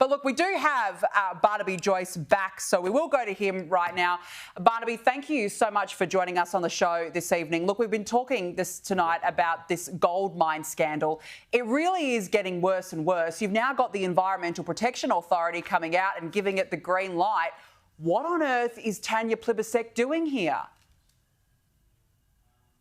But look, we do have Barnaby Joyce back, so we will go to him right now. Barnaby, thank you so much for joining us on the show this evening. Look, we've been talking tonight about this gold mine scandal. It really is getting worse and worse. You've now got the Environmental Protection Authority coming out and giving it the green light. What on earth is Tanya Plibersek doing here?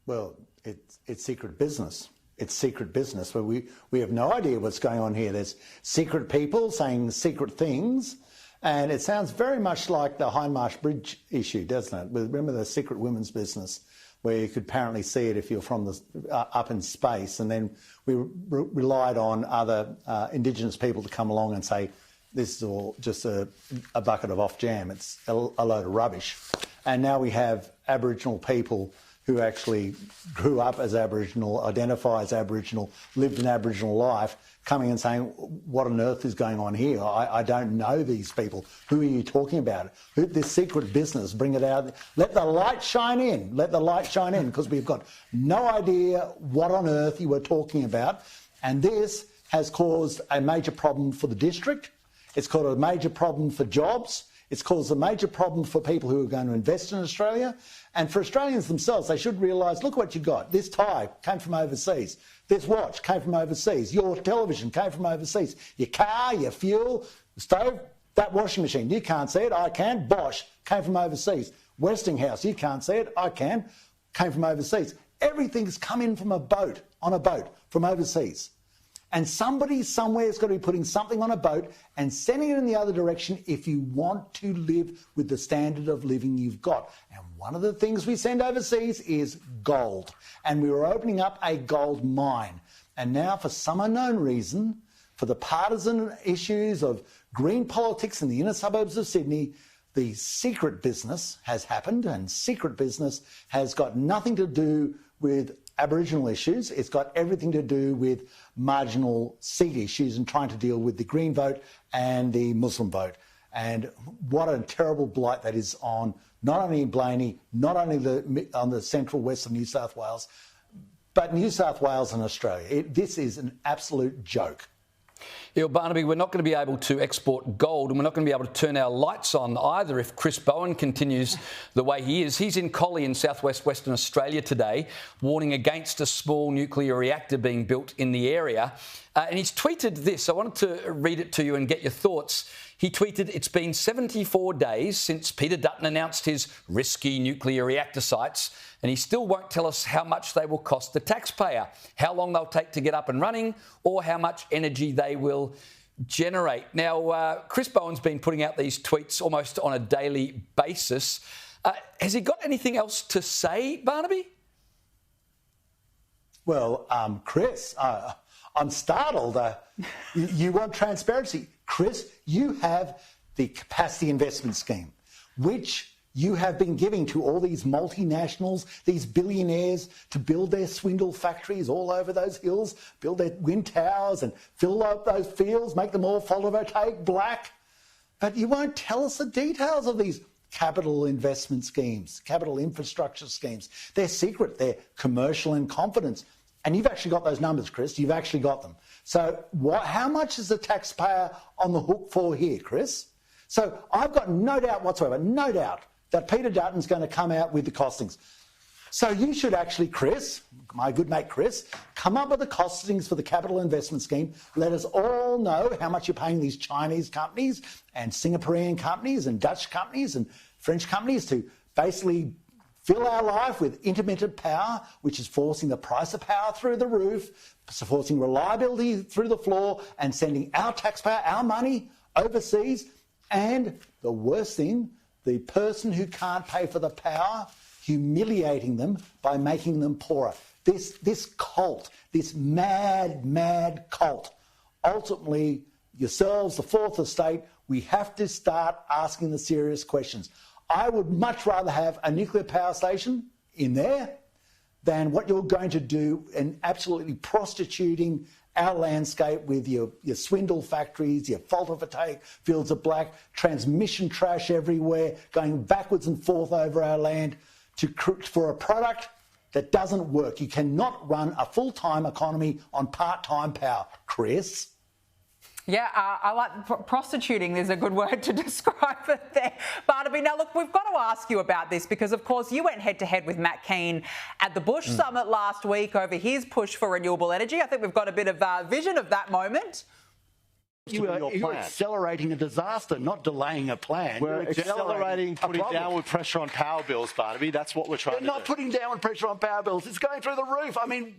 Well, it's secret business. It's secret business where we have no idea what's going on here. There's secret people saying secret things, and it sounds very much like the Hindmarsh Bridge issue, doesn't it? Remember the secret women's business where you could apparently see it if you're from the up in space, and then we relied on other Indigenous people to come along and say, this is all just a bucket of off jam. It's a load of rubbish. And now we have Aboriginal people who actually grew up as Aboriginal, identify as Aboriginal, lived an Aboriginal life, coming and saying, what on earth is going on here? I don't know these people. Who are you talking about? This secret business, bring it out. Let the light shine in. Let the light shine in, because we've got no idea what on earth you were talking about. And this has caused a major problem for the district. It's caused a major problem for jobs. It's caused a major problem for people who are going to invest in Australia. And for Australians themselves, they should realise, look what you got. This tie came from overseas. This watch came from overseas. Your television came from overseas. Your car, your fuel, the stove, that washing machine, you can't see it, I can. Bosch came from overseas. Westinghouse, you can't see it, I can. Came from overseas. Everything's come in from a boat, on a boat, from overseas. And somebody somewhere has got to be putting something on a boat and sending it in the other direction if you want to live with the standard of living you've got. And one of the things we send overseas is gold. And we were opening up a gold mine. And now, for some unknown reason, for the partisan issues of green politics in the inner suburbs of Sydney, the secret business has happened, and secret business has got nothing to do with Aboriginal issues. It's got everything to do with marginal seat issues and trying to deal with the Green vote and the Muslim vote. And what a terrible blight that is on not only Blaney, not only on the central west of New South Wales, but New South Wales and Australia. This is an absolute joke. Yeah, Barnaby, we're not going to be able to export gold, and we're not going to be able to turn our lights on either if Chris Bowen continues the way he is. He's in Collie in southwest Western Australia today, warning against a small nuclear reactor being built in the area. And he's tweeted this. I wanted to read it to you and get your thoughts. He tweeted, it's been 74 days since Peter Dutton announced his risky nuclear reactor sites, and he still won't tell us how much they will cost the taxpayer, how long they'll take to get up and running, or how much energy they will generate. Now, Chris Bowen's been putting out these tweets almost on a daily basis. Has he got anything else to say, Barnaby? Well, Chris, I'm startled. You want transparency. Chris, you have the capacity investment scheme, which you have been giving to all these multinationals, these billionaires, to build their swindle factories all over those hills, build their wind towers and fill up those fields, make them all photovoltaic black. But you won't tell us the details of these capital investment schemes, capital infrastructure schemes. They're secret, they're commercial in confidence. And you've actually got those numbers, Chris. You've actually got them. So how much is the taxpayer on the hook for here, Chris? So I've got no doubt whatsoever, no doubt, that Peter Dutton's going to come out with the costings. So you should actually, Chris, my good mate Chris, come up with the costings for the capital investment scheme. Let us all know how much you're paying these Chinese companies and Singaporean companies and Dutch companies and French companies to basically fill our life with intermittent power, which is forcing the price of power through the roof, forcing reliability through the floor, and sending our taxpayer, our money, overseas. And the worst thing, the person who can't pay for the power, humiliating them by making them poorer. This cult, this mad cult, ultimately, yourselves, the Fourth Estate, we have to start asking the serious questions. I would much rather have a nuclear power station in there than what you're going to do in absolutely prostituting our landscape with your swindle factories, your photovoltaic fields of black, transmission trash everywhere, going backwards and forth over our land for a product that doesn't work. You cannot run a full-time economy on part-time power, Chris. Yeah, I like prostituting. There's a good word to describe it there. Barnaby, now look, we've got to ask you about this because, of course, you went head-to-head with Matt Keane at the Bush Summit last week over his push for renewable energy. I think we've got a bit of vision of that moment. You're accelerating a disaster, not delaying a plan. We're accelerating putting downward pressure on power bills, Barnaby. That's what we're trying to do. We're not putting downward pressure on power bills. It's going through the roof. I mean,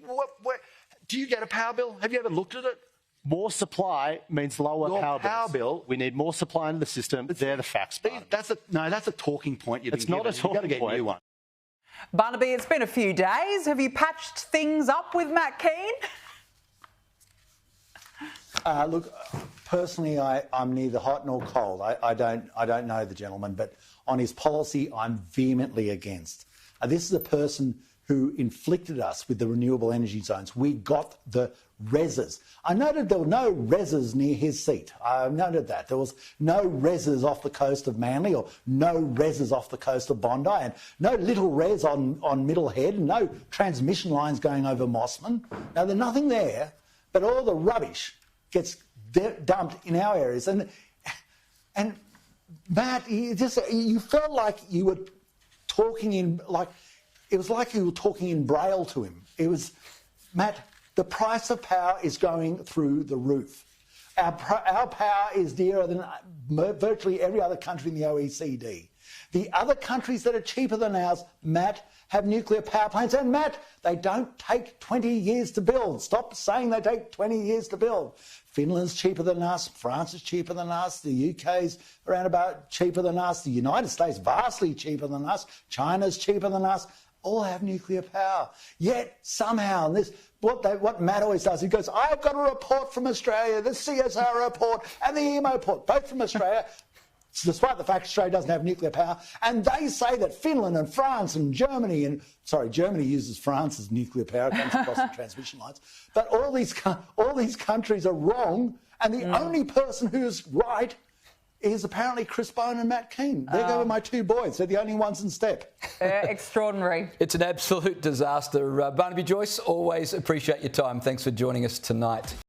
do you get a power bill? Have you ever looked at it? More supply means lower power bills. We need more supply into the system. They're the facts, Barnaby. That's a talking point. It's not a talking point. You've got to get a new one. Barnaby, it's been a few days. Have you patched things up with Matt Keane? Look, personally, I'm neither hot nor cold. I don't know the gentleman, but on his policy, I'm vehemently against. This is a person who inflicted us with the renewable energy zones. We got the reses. I noted there were no reses near his seat. I noted that. There was no reses off the coast of Manly or no reses off the coast of Bondi and no little res on Middlehead and no transmission lines going over Mossman. Now, there's nothing there, but all the rubbish gets dumped in our areas. And Matt, you felt like you were talking in, like, it was like you were talking in Braille to him. It was, Matt, the price of power is going through the roof. Our power is dearer than virtually every other country in the OECD. The other countries that are cheaper than ours, Matt, have nuclear power plants. And Matt, they don't take 20 years to build. Stop saying they take 20 years to build. Finland's cheaper than us. France is cheaper than us. The UK's around about cheaper than us. The United States vastly cheaper than us. China's cheaper than us. All have nuclear power. Yet somehow, what Matt always does, he goes, I've got a report from Australia, the CSR report and the EMO report, both from Australia, despite the fact Australia doesn't have nuclear power. And they say that Finland and France and Germany, Germany uses France's nuclear power, it comes across the transmission lines. But all these countries are wrong, and the only person who's right is apparently Chris Bowen and Matt Keane. There go my two boys. They're the only ones in step. Extraordinary. It's an absolute disaster. Barnaby Joyce, always appreciate your time. Thanks for joining us tonight.